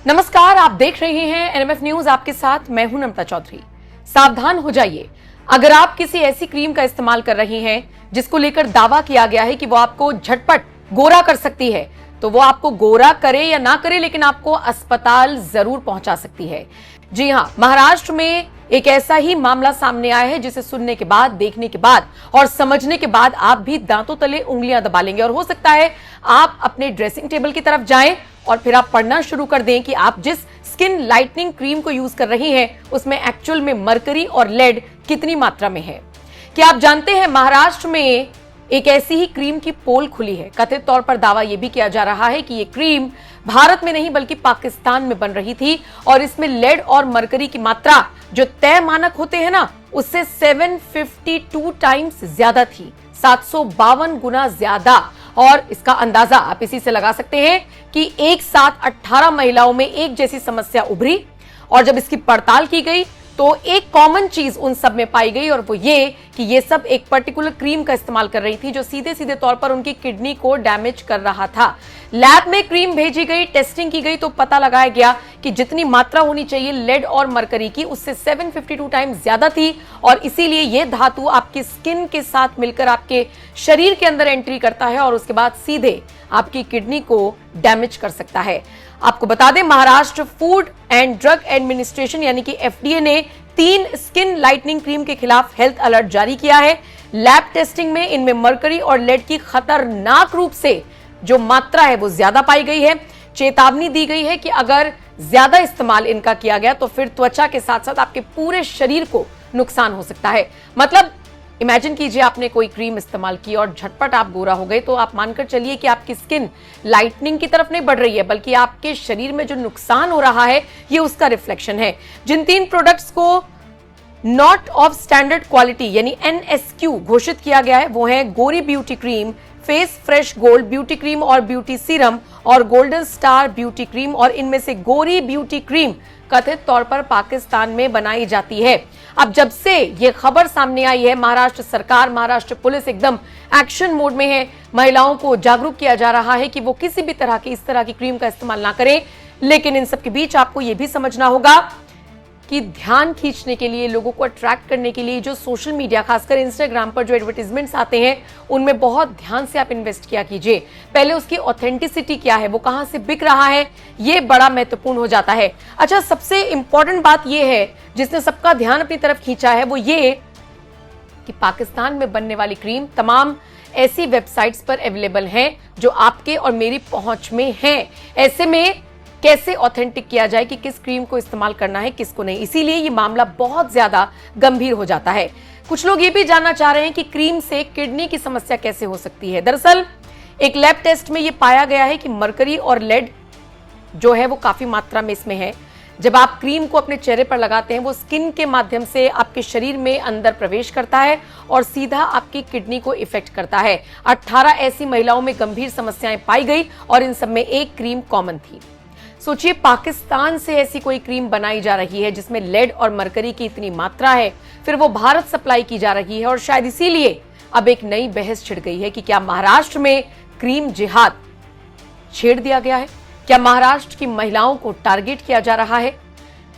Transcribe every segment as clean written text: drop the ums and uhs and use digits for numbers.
नमस्कार, आप देख रहे हैं एनएमएफ न्यूज। आपके साथ मैं हूं नम्रता चौधरी। सावधान हो जाइए, अगर आप किसी ऐसी क्रीम का इस्तेमाल कर रही हैं जिसको लेकर दावा किया गया है कि वो आपको झटपट गोरा कर सकती है, तो वो आपको गोरा करे या ना करे, लेकिन आपको अस्पताल जरूर पहुंचा सकती है। जी हां, महाराष्ट्र में एक ऐसा ही मामला सामने आया है जिसे सुनने के बाद, देखने के बाद और समझने के बाद आप भी दांतों तले उंगलियां दबा लेंगे और हो सकता है आप अपने ड्रेसिंग टेबल की तरफ जाएं और फिर आप पढ़ना शुरू कर दें कि आप जिस स्किन लाइटनिंग क्रीम को यूज कर रही हैं उसमें एक्चुअल में मरकरी और लेड कितनी मात्रा में है। क्या आप जानते हैं महाराष्ट्र में एक ऐसी ही क्रीम की पोल खुली है। कथित तौर पर दावा यह भी किया जा रहा है कि यह क्रीम भारत में नहीं बल्कि पाकिस्तान में बन रही थी और इसमें लेड और मरकरी की मात्रा जो तय मानक होते हैं ना, उससे 752 टाइम्स ज्यादा थी, 752 गुना ज्यादा। और इसका अंदाजा आप इसी से लगा सकते हैं कि एक साथ 18 महिलाओं में एक जैसी समस्या उभरी और जब इसकी पड़ताल की गई तो एक कॉमन चीज उन सब में पाई गई और वो ये कि ये सब एक पर्टिकुलर क्रीम का इस्तेमाल कर रही थी जो सीधे सीधे तौर पर उनकी किडनी को डैमेज कर रहा था। लैब में क्रीम भेजी गई, टेस्टिंग की गई तो पता लगाया गया कि जितनी मात्रा होनी चाहिए लेड और मरकरी की उससे 752 टाइम्स ज्यादा थी और इसीलिए यह धातु आपकी स्किन के साथ मिलकर आपके शरीर के अंदर एंट्री करता है और उसके बाद सीधे आपकी किडनी को डैमेज कर सकता है। आपको बता दें, Maharashtra food and drug administration यानी कि एफडीए ने 3 स्किन लाइटनिंग क्रीम के खिलाफ हेल्थ अलर्ट जारी किया है। लैब टेस्टिंग में इनमें मरकरी और लेड की खतरनाक रूप से जो मात्रा है वो ज्यादा पाई गई है। चेतावनी दी गई है कि अगर ज्यादा इस्तेमाल इनका किया गया तो फिर त्वचा के साथ साथ आपके पूरे शरीर को नुकसान हो सकता है। मतलब इमेजिन कीजिए आपने कोई क्रीम इस्तेमाल की और झटपट आप गोरा हो गए, तो आप मानकर चलिए कि आपकी स्किन लाइटनिंग की तरफ नहीं बढ़ रही है बल्कि आपके शरीर में जो नुकसान हो रहा है ये उसका रिफ्लेक्शन है। जिन 3 प्रोडक्ट्स को नॉट ऑफ स्टैंडर्ड क्वालिटी यानी NSQ घोषित किया गया है वो है गोरी beauty cream, face fresh gold beauty cream और ब्यूटी सीरम और गोल्डन स्टार ब्यूटी क्रीम। और इनमें से गोरी ब्यूटी क्रीम कथित तौर पर पाकिस्तान में बनाई जाती है। अब जब से ये खबर सामने आई है, महाराष्ट्र सरकार, महाराष्ट्र पुलिस एकदम एक्शन मोड में है। महिलाओं को जागरूक किया जा रहा है कि वो किसी भी तरह की इस तरह की क्रीम का इस्तेमाल ना करें। लेकिन इन सब के बीच आपको ये भी समझना होगा कि ध्यान खींचने के लिए, लोगों को अट्रैक्ट करने के लिए जो सोशल मीडिया, खासकर इंस्टाग्राम पर जो एडवर्टाइजमेंट्स आते हैं उनमें बहुत ध्यान से आप इन्वेस्ट किया कीजिए। पहले उसकी ऑथेंटिसिटी क्या है, वो कहां से बिक रहा है, ये बड़ा महत्वपूर्ण हो जाता है। अच्छा, सबसे इंपॉर्टेंट बात यह है जिसने सबका ध्यान अपनी तरफ खींचा है वो ये कि पाकिस्तान में बनने वाली क्रीम तमाम ऐसी वेबसाइट्स पर अवेलेबल है जो आपके और मेरी पहुंच में है। ऐसे में कैसे ऑथेंटिक किया जाए कि किस क्रीम को इस्तेमाल करना है, किसको नहीं, इसीलिए ये मामला बहुत ज्यादा गंभीर हो जाता है। कुछ लोग ये भी जानना चाह रहे हैं कि क्रीम से किडनी की समस्या कैसे हो सकती है। दरअसल एक लैब टेस्ट में ये पाया गया है कि मरकरी और लेड जो है वो काफी मात्रा में इसमें है। जब आप क्रीम को अपने चेहरे पर लगाते हैं वो स्किन के माध्यम से आपके शरीर में अंदर प्रवेश करता है और सीधा आपकी किडनी को इफेक्ट करता है। 18 ऐसी महिलाओं में गंभीर समस्याएं पाई गई और इन सब में एक क्रीम कॉमन थी। सोचिए, पाकिस्तान से ऐसी कोई क्रीम बनाई जा रही है जिसमें लेड और मरकरी की इतनी मात्रा है, फिर वो भारत सप्लाई की जा रही है और शायद इसीलिए अब एक नई बहस छिड़ गई है कि क्या महाराष्ट्र में क्रीम जिहाद छेड़ दिया गया है? क्या महाराष्ट्र की महिलाओं को टारगेट किया जा रहा है?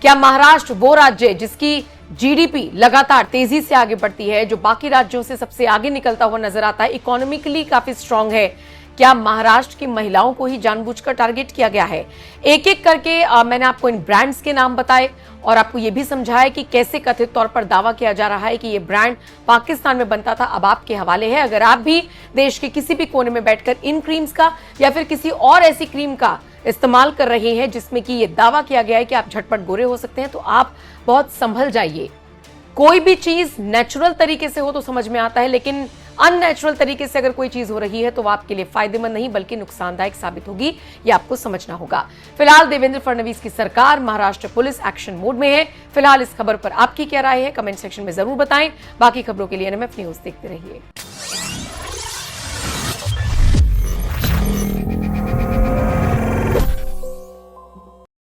क्या महाराष्ट्र वो राज्य है जिसकी जीडीपी लगातार तेजी से आगे बढ़ती है, जो बाकी राज्यों से सबसे आगे निकलता हुआ नजर आता है, इकोनॉमिकली काफी स्ट्रांग है? क्या महाराष्ट्र की महिलाओं को ही जानबूझकर टारगेट किया गया है? एक एक करके मैंने आपको इन ब्रांड्स के नाम बताए और आपको यह भी समझाया कि कैसे कथित तौर पर दावा किया जा रहा है कि यह ब्रांड पाकिस्तान में बनता था। अब आपके हवाले है, अगर आप भी देश के किसी भी कोने में बैठकर इन क्रीम्स का या फिर किसी और ऐसी क्रीम का इस्तेमाल कर रहे हैं जिसमें कि यह दावा किया गया है कि आप झटपट गोरे हो सकते हैं, तो आप बहुत संभल जाइए। कोई भी चीज नेचुरल तरीके से हो तो समझ में आता है, लेकिन अननेचुरल तरीके से अगर कोई चीज हो रही है तो वो आपके लिए फायदेमंद नहीं बल्कि नुकसानदायक साबित होगी, ये आपको समझना होगा। फिलहाल देवेंद्र फडणवीस की सरकार, महाराष्ट्र पुलिस एक्शन मोड में है। फिलहाल इस खबर पर आपकी क्या राय है, कमेंट सेक्शन में जरूर बताएं। बाकी खबरों के लिए एनएमएफ न्यूज देखते रहिए।